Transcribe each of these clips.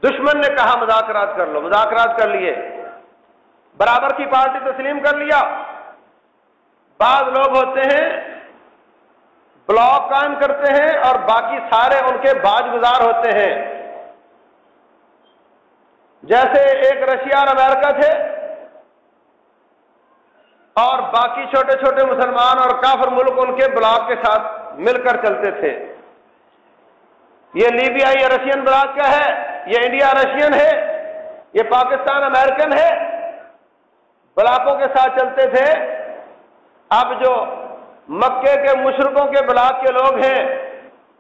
دشمن نے کہا مذاکرات کر لو، مذاکرات کر لیے، برابر کی پارٹی تسلیم کر لیا۔ بعض لوگ ہوتے ہیں بلاک قائم کرتے ہیں اور باقی سارے ان کے باج گزار ہوتے ہیں۔ جیسے ایک رشیا اور امریکہ تھے اور باقی چھوٹے چھوٹے مسلمان اور کافر ملک ان کے بلاک کے ساتھ مل کر چلتے تھے۔ یہ لیبیا یہ رشین بلاک کا ہے، یہ انڈیا رشین ہے، یہ پاکستان امریکن ہے، بلاکوں کے ساتھ چلتے تھے۔ اب جو مکے کے مشرکوں کے بلاک کے لوگ ہیں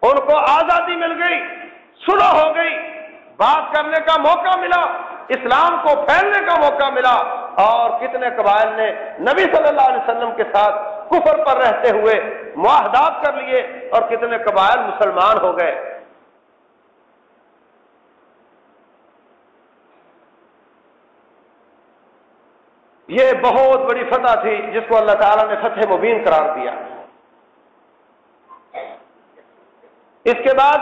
ان کو آزادی مل گئی، صلح ہو گئی، بات کرنے کا موقع ملا، اسلام کو پھیلنے کا موقع ملا، اور کتنے قبائل نے نبی صلی اللہ علیہ وسلم کے ساتھ کفر پر رہتے ہوئے معاہدات کر لیے اور کتنے قبائل مسلمان ہو گئے۔ یہ بہت بڑی فتح تھی جس کو اللہ تعالیٰ نے فتح مبین قرار دیا۔ اس کے بعد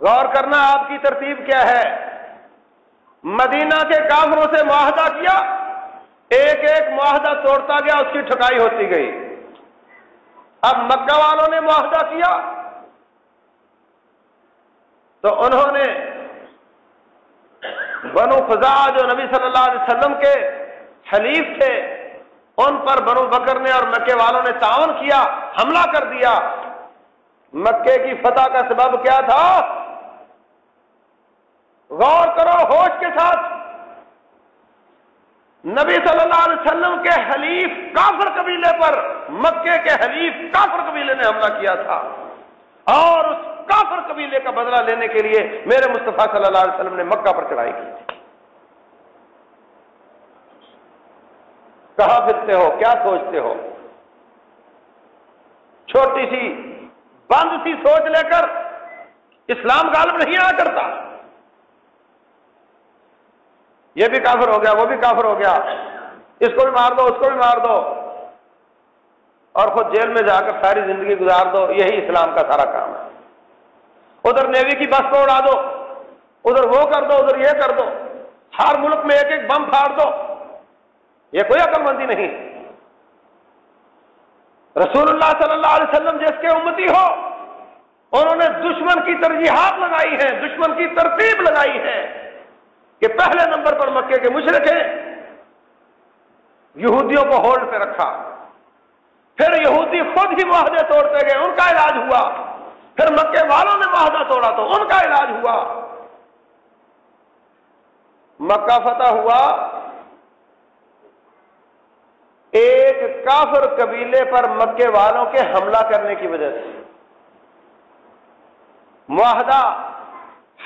غور کرنا آپ کی ترتیب کیا ہے۔ مدینہ کے کافروں سے معاہدہ کیا، ایک ایک معاہدہ توڑتا گیا، اس کی ٹھکائی ہوتی گئی۔ اب مکہ والوں نے معاہدہ کیا تو انہوں نے بنو خزاعہ جو نبی صلی اللہ علیہ وسلم کے حلیف تھے ان پر بنو بکر نے اور مکے والوں نے تعاون کیا، حملہ کر دیا۔ مکے کی فتح کا سبب کیا تھا؟ غور کرو ہوش کے ساتھ۔ نبی صلی اللہ علیہ وسلم کے حلیف کافر قبیلے پر مکے کے حلیف کافر قبیلے نے حملہ کیا تھا، اور اس کافر قبیلے کا بدلہ لینے کے لیے میرے مصطفیٰ صلی اللہ علیہ وسلم نے مکہ پر چڑھائی کی تھی۔ کہاں پھرتے ہو، کیا سوچتے ہو؟ چھوٹی سی بند سی سوچ لے کر اسلام غالب نہیں آ کرتا۔ یہ بھی کافر ہو گیا، وہ بھی کافر ہو گیا، اس کو بھی مار دو، اس کو بھی مار دو، اور خود جیل میں جا کر ساری زندگی گزار دو۔ یہی اسلام کا سارا کام ہے۔ ادھر نیوی کی بس کو اڑا دو، ادھر وہ کر دو، ادھر یہ کر دو، ہر ملک میں ایک ایک بم پھاڑ دو۔ یہ کوئی عقل مندی نہیں۔ رسول اللہ صلی اللہ علیہ وسلم جس کے امتی ہو انہوں نے دشمن کی ترجیحات لگائی ہیں، دشمن کی ترتیب لگائی ہے کہ پہلے نمبر پر مکے کے مشرک ہیں، یہودیوں کو ہولڈ پہ رکھا، پھر یہودی خود ہی معاہدے توڑتے گئے، ان کا علاج ہوا، پھر مکے والوں نے معاہدہ توڑا تو ان کا علاج ہوا۔ مکہ فتح ہوا ایک کافر قبیلے پر مکے والوں کے حملہ کرنے کی وجہ سے۔ معاہدہ،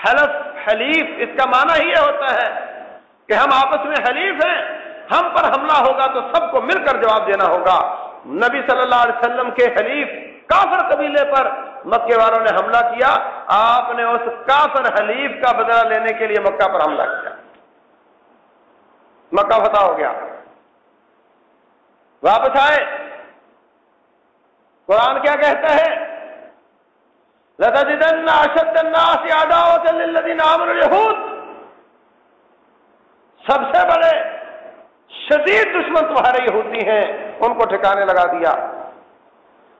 حلف، حلیف، اس کا معنی ہی یہ ہوتا ہے کہ ہم آپس میں حلیف ہیں، ہم پر حملہ ہوگا تو سب کو مل کر جواب دینا ہوگا۔ نبی صلی اللہ علیہ وسلم کے حلیف کافر قبیلے پر مکے والوں نے حملہ کیا، آپ نے اس کافر حلیف کا بدلہ لینے کے لیے مکہ پر حملہ کیا، مکہ فتح ہو گیا۔ واپس آئے، قرآن کیا کہتا ہے؟ لَتَجِدَنَّ أَشَدَّ النَّاسِ عَدَاوَةً لِلَّذِينَ آمَنُوا الْيَهُودَ، سب سے بڑے شدید دشمن تمہارے یہودی ہیں، ان کو ٹھکانے لگا دیا۔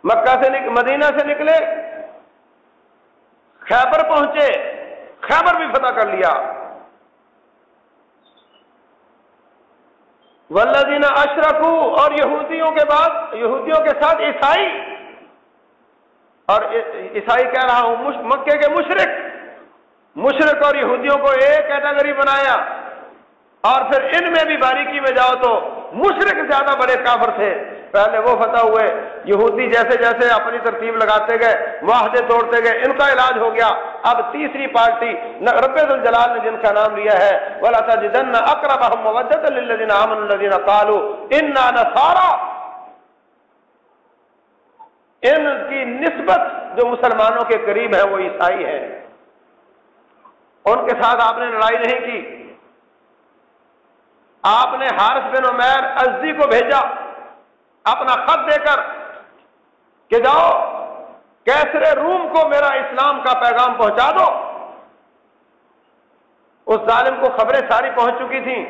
مکہ سے مدینہ سے نکلے، خیبر پہنچے، خیبر بھی فتح کر لیا۔ والذین اشرکوا، اور یہودیوں کے بعد یہودیوں کے ساتھ عیسائی، اور عیسائی کہہ رہا ہوں مکے کے مشرک اور یہودیوں کو ایک کیٹیگری بنایا، اور پھر ان میں بھی باریکی میں جاؤ تو مشرک زیادہ بڑے کافر تھے۔ پہلے وہ فتح ہوئے، یہودی جیسے جیسے اپنی ترتیب لگاتے گئے، معاہدے توڑتے گئے، ان کا علاج ہو گیا۔ اب تیسری پارٹی رب ذوالجلال نے جن کا نام لیا ہے وَلَتَجِدَنَّ أَقْرَبَهُمْ مَوَدَّةً لِلَّذِينَ آمَنُوا الَّذِينَ قَالُوا إِنَّا نَصَارَىٰ، ان کی نسبت جو مسلمانوں کے قریب ہے وہ عیسائی ہیں۔ ان کے ساتھ آپ نے لڑائی نہیں کی، آپ نے حارث بن عمیر ازدی کو بھیجا اپنا خط دے کر کہ جاؤ کیسر روم کو میرا اسلام کا پیغام پہنچا دو۔ اس ظالم کو خبریں ساری پہنچ چکی تھیں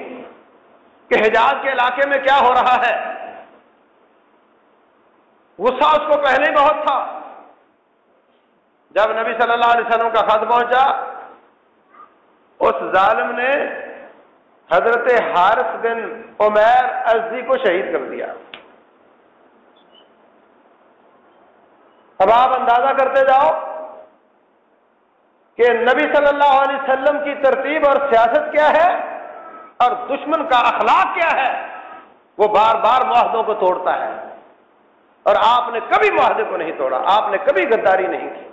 کہ حجاز کے علاقے میں کیا ہو رہا ہے. غصہ اس کو پہلے ہی بہت تھا. جب نبی صلی اللہ علیہ وسلم کا خط پہنچا، اس ظالم نے حضرت حارث بن عمیر ازدی کو شہید کر دیا. اب آپ اندازہ کرتے جاؤ کہ نبی صلی اللہ علیہ وسلم کی ترتیب اور سیاست کیا ہے اور دشمن کا اخلاق کیا ہے. وہ بار بار معاہدوں کو توڑتا ہے، اور آپ نے کبھی معاہدے کو نہیں توڑا، آپ نے کبھی غداری نہیں کی.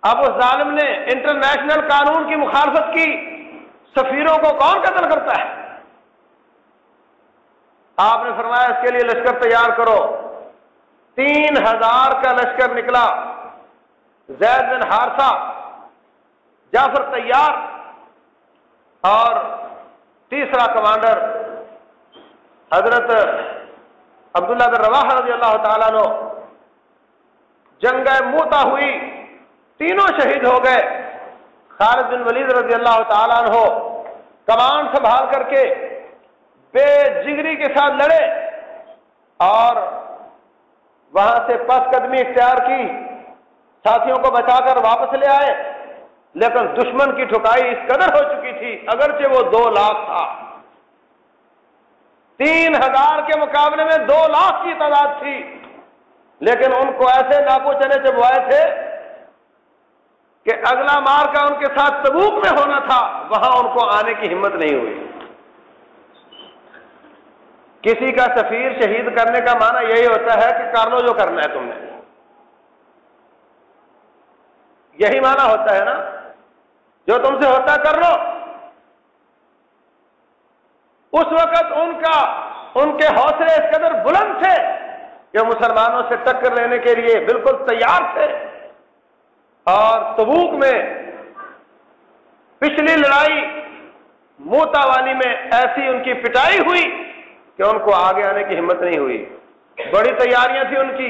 اب اس ظالم نے انٹرنیشنل قانون کی مخالفت کی. سفیروں کو کون قتل کرتا ہے؟ آپ نے فرمایا اس کے لیے لشکر تیار کرو. 3000 کا لشکر نکلا. زید بن حارثہ، جعفر طیار اور تیسرا کمانڈر حضرت عبداللہ بن رواحہ رضی اللہ تعالیٰ عنہ. جنگ موتا ہوئی، تینوں شہید ہو گئے. خالد بن ولید رضی اللہ تعالیٰ عنہ کمان سنبھال کر کے بے جگری کے ساتھ لڑے اور وہاں سے پس قدمی اختیار کی، ساتھیوں کو بچا کر واپس لے آئے. لیکن دشمن کی ٹھکائی اس قدر ہو چکی تھی، اگرچہ وہ 2 لاکھ تھا، 3000 کے مقابلے میں 2 لاکھ کی تعداد تھی، لیکن ان کو ایسے ناکو چنے چبوائے تھے کہ اگلا مارکا ان کے ساتھ تبوک میں ہونا تھا، وہاں ان کو آنے کی ہمت نہیں ہوئی. کسی کا سفیر شہید کرنے کا معنی یہی ہوتا ہے کہ کر لو جو کرنا ہے تم نے، یہی معنی ہوتا ہے نا، جو تم سے ہوتا کر لو. اس وقت ان کے حوصلے اس قدر بلند تھے کہ مسلمانوں سے ٹکر لینے کے لیے بالکل تیار تھے. اور تبوک میں پچھلی لڑائی موتا والی میں ایسی ان کی پٹائی ہوئی کہ ان کو آگے آنے کی ہمت نہیں ہوئی. بڑی تیاریاں تھیں ان کی،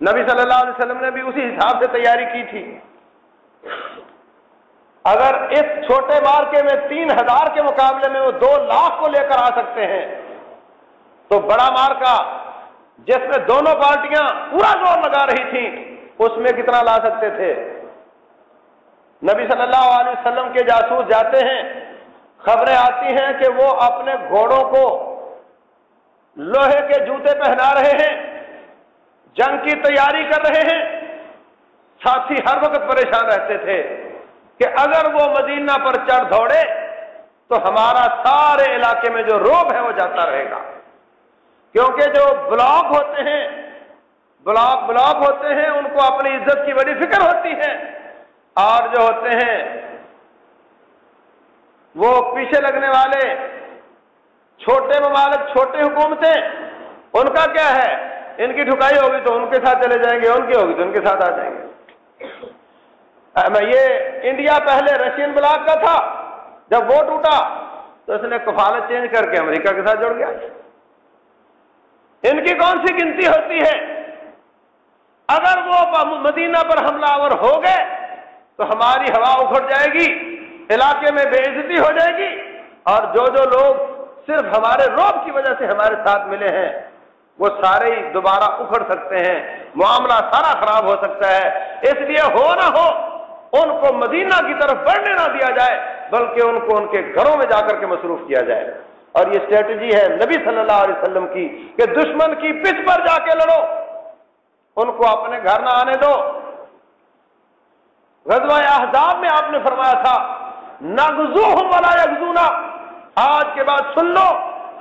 نبی صلی اللہ علیہ وسلم نے بھی اسی حساب سے تیاری کی تھی. اگر اس چھوٹے مارکے میں 3000 کے مقابلے میں وہ 2 لاکھ کو لے کر آ سکتے ہیں تو بڑا مارکا جس میں دونوں پارٹیاں پورا زور لگا رہی تھیں اس میں کتنا لا سکتے تھے. نبی صلی اللہ علیہ وسلم کے جاسوس جاتے ہیں، خبریں آتی ہیں کہ وہ اپنے گھوڑوں کو لوہے کے جوتے پہنا رہے ہیں، جنگ کی تیاری کر رہے ہیں. ساتھی ہر وقت پریشان رہتے تھے کہ اگر وہ مدینہ پر چڑھ دوڑے تو ہمارا سارے علاقے میں جو روب ہے وہ جاتا رہے گا. کیونکہ جو بلاک ہوتے ہیں ان کو اپنی عزت کی بڑی فکر ہوتی ہے، اور جو ہوتے ہیں وہ پیچھے لگنے والے چھوٹے ممالک، چھوٹی حکومتیں، ان کا کیا ہے، ان کی ٹھکائی ہوگی تو ان کے ساتھ چلے جائیں گے، ان کی ہوگی تو ان کے ساتھ آ جائیں گے. یہ انڈیا پہلے رشین بلاک کا تھا، جب وہ ٹوٹا تو اس نے کفالت چینج کر کے امریکہ کے ساتھ جڑ گیا. ان کی کون سی گنتی ہوتی ہے؟ اگر وہ مدینہ پر حملہ آور ہو گئے تو ہماری ہوا اکھڑ جائے گی، علاقے میں بے عزتی ہو جائے گی، اور جو لوگ صرف ہمارے روب کی وجہ سے ہمارے ساتھ ملے ہیں وہ سارے ہی دوبارہ اکھڑ سکتے ہیں، معاملہ سارا خراب ہو سکتا ہے. اس لیے ہو نہ ہو ان کو مدینہ کی طرف بڑھنے نہ دیا جائے، بلکہ ان کو ان کے گھروں میں جا کر کے مصروف کیا جائے. اور یہ اسٹریٹجی ہے نبی صلی اللہ علیہ وسلم کی کہ دشمن کی پچھ پر جا کے لڑو، ان کو اپنے گھر نہ آنے دو. غزوہ احزاب میں آپ نے فرمایا تھا نغزوہم ولا یغزونا. آج کے بعد سن لو،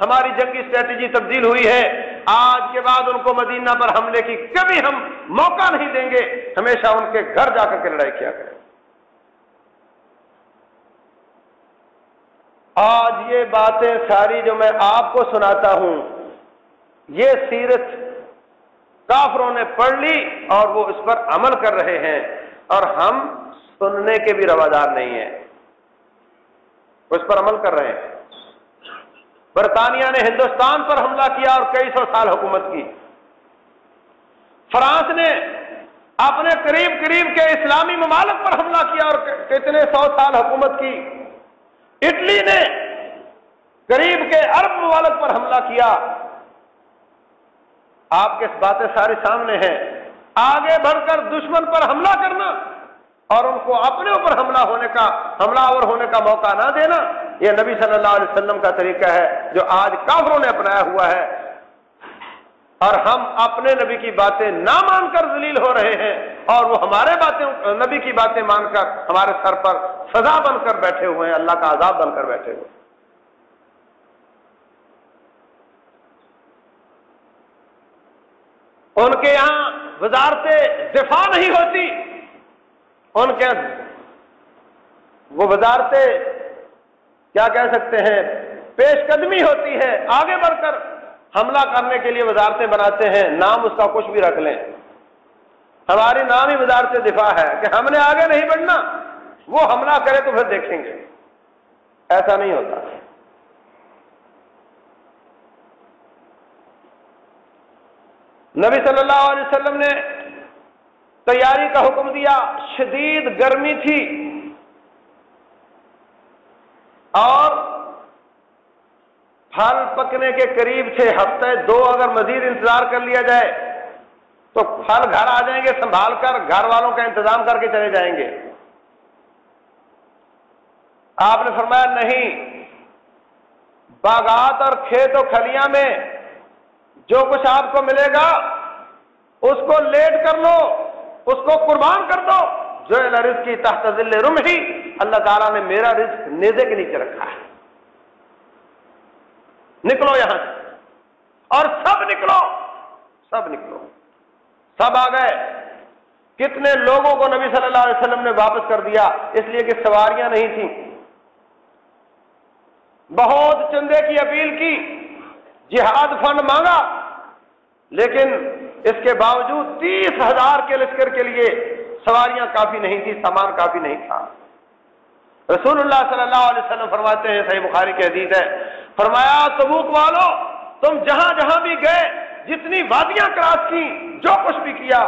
ہماری جنگی اسٹریٹجی تبدیل ہوئی ہے. آج کے بعد ان کو مدینہ پر حملے کی کبھی ہم موقع نہیں دیں گے، ہمیشہ ان کے گھر جا کر کے لڑائی کیا کریں. آج یہ باتیں ساری جو میں آپ کو سناتا ہوں، یہ سیرت کافروں نے پڑھ لی اور وہ اس پر عمل کر رہے ہیں، اور ہم سننے کے بھی روادار نہیں ہیں، اس پر عمل کر رہے ہیں. برطانیہ نے ہندوستان پر حملہ کیا اور کئی 100 سال حکومت کی. فرانس نے اپنے قریب قریب کے اسلامی ممالک پر حملہ کیا اور کتنے 100 سال حکومت کی. اٹلی نے قریب کے عرب ممالک پر حملہ کیا. آپ کے باتیں سارے سامنے ہیں. آگے بڑھ کر دشمن پر حملہ کرنا اور ان کو اپنے اوپر حملہ آور ہونے کا موقع نہ دینا، یہ نبی صلی اللہ علیہ وسلم کا طریقہ ہے جو آج کافروں نے اپنایا ہوا ہے. اور ہم اپنے نبی کی باتیں نہ مان کر ذلیل ہو رہے ہیں اور وہ نبی کی باتیں مان کر ہمارے سر پر سزا بن کر بیٹھے ہوئے ہیں، اللہ کا عذاب بن کر بیٹھے ہوئے. ان کے یہاں وزارت دفاع نہیں ہوتی، ان کے وہ وزارتیں کیا کہہ سکتے ہیں، پیش قدمی ہوتی ہے. آگے بڑھ کر حملہ کرنے کے لیے وزارتیں بناتے ہیں، نام اس کا کچھ بھی رکھ لیں. ہماری نام ہی وزارت دفاع ہے کہ ہم نے آگے نہیں بڑھنا، وہ حملہ کرے تو پھر دیکھیں گے. ایسا نہیں ہوتا. نبی صلی اللہ علیہ وسلم نے تیاری کا حکم دیا. شدید گرمی تھی اور پھل پکنے کے قریب تھے. ہفتے 2 اگر مزید انتظار کر لیا جائے تو پھل گھر آ جائیں گے، سنبھال کر گھر والوں کا انتظام کر کے چلے جائیں گے. آپ نے فرمایا نہیں، باغات اور کھیت و کھلیاں میں جو کچھ آپ کو ملے گا اس کو لیٹ کر لو، اس کو قربان کر دو. جو رزقی تحت ظل رمحی، اللہ تعالیٰ نے میرا رزق نیزے کے نیچے رکھا ہے. نکلو یہاں سے، اور سب نکلو، سب نکلو. سب آ گئے. کتنے لوگوں کو نبی صلی اللہ علیہ وسلم نے واپس کر دیا، اس لیے کہ سواریاں نہیں تھیں. بہت چندے کی اپیل کی، جہاد فنڈ مانگا، لیکن اس کے باوجود 30,000 کے لشکر کے لیے سواریاں کافی نہیں تھی، سامان کافی نہیں تھا. رسول اللہ صلی اللہ علیہ وسلم فرماتے ہیں، صحیح بخاری کی حدیث ہے، فرمایا تبوک والو تم جہاں جہاں بھی گئے، جتنی وادیاں کراس کی، جو کچھ بھی کیا،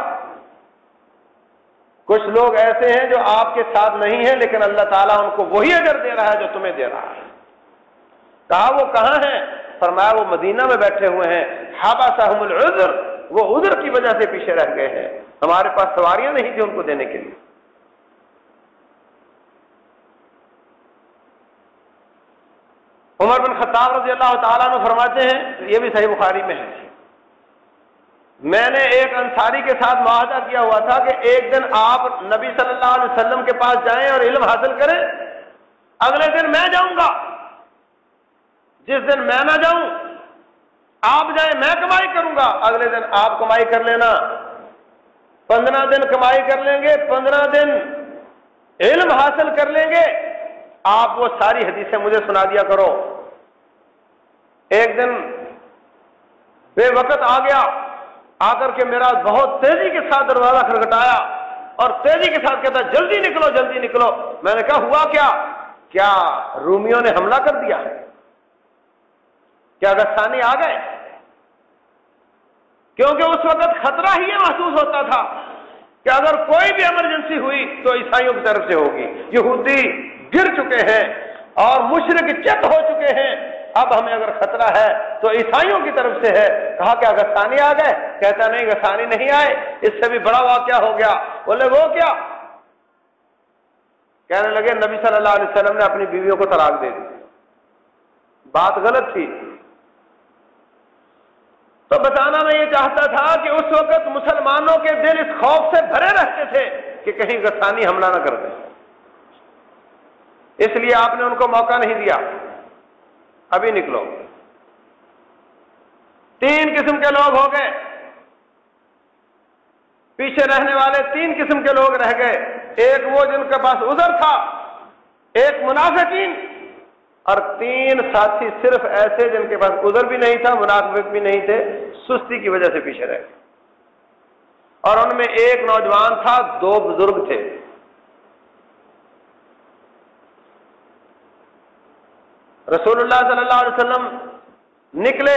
کچھ لوگ ایسے ہیں جو آپ کے ساتھ نہیں ہیں لیکن اللہ تعالیٰ ان کو وہی اجر دے رہا ہے جو تمہیں دے رہا ہے. کہا وہ کہاں ہیں؟ فرمایا وہ مدینہ میں بیٹھے ہوئے ہیں. حبسہم العذر، وہ عذر کی وجہ سے پیچھے رہ گئے ہیں، ہمارے پاس سواریاں نہیں تھی ان کو دینے کے لیے. عمر بن خطاب رضی اللہ تعالیٰ عنہ فرماتے ہیں، یہ بھی صحیح بخاری میں ہے، میں نے ایک انصاری کے ساتھ معاہدہ کیا ہوا تھا کہ ایک دن آپ نبی صلی اللہ علیہ وسلم کے پاس جائیں اور علم حاصل کریں، اگلے دن میں جاؤں گا. جس دن میں نہ جاؤں آپ جائیں، میں کمائی کروں گا، اگلے دن آپ کمائی کر لینا. 15 دن کمائی کر لیں گے، 15 دن علم حاصل کر لیں گے، آپ وہ ساری حدیثیں مجھے سنا دیا کرو. ایک دن بے وقت آ گیا، آ کر کے میرا بہت تیزی کے ساتھ دروازہ کھٹکھٹایا اور تیزی کے ساتھ کہتا جلدی نکلو جلدی نکلو. میں نے کہا ہوا کیا رومیوں نے حملہ کر دیا؟ کیا غسانی آ گئے؟ کیونکہ اس وقت خطرہ ہی یہ محسوس ہوتا تھا کہ اگر کوئی بھی ایمرجنسی ہوئی تو عیسائیوں کی طرف سے ہوگی. یہودی گر چکے ہیں اور مشرک چت ہو چکے ہیں، اب ہمیں اگر خطرہ ہے تو عیسائیوں کی طرف سے ہے. کہا کیا غسانی آ گئے؟ کہتا نہیں غسانی نہیں آئے، اس سے بھی بڑا واقعہ ہو گیا. بولے وہ کیا؟ کہنے لگے نبی صلی اللہ علیہ وسلم نے اپنی بیویوں کو طلاق دے دی. بات غلط تھی. تو بتانا میں یہ چاہتا تھا کہ اس وقت مسلمانوں کے دل اس خوف سے بھرے رہتے تھے کہ کہیں غسانی حملہ نہ کر دیں، اس لیے آپ نے ان کو موقع نہیں دیا. ابھی نکلو. 3 قسم کے لوگ ہو گئے، پیچھے رہنے والے 3 قسم کے لوگ رہ گئے. ایک وہ جن کے پاس عذر تھا، ایک منافقین، اور 3 ساتھی صرف ایسے جن کے پاس عذر بھی نہیں تھا، منافق بھی نہیں تھے، سستی کی وجہ سے پیچھے رہ گئے. اور ان میں ایک نوجوان تھا، 2 بزرگ تھے. رسول اللہ صلی اللہ علیہ وسلم نکلے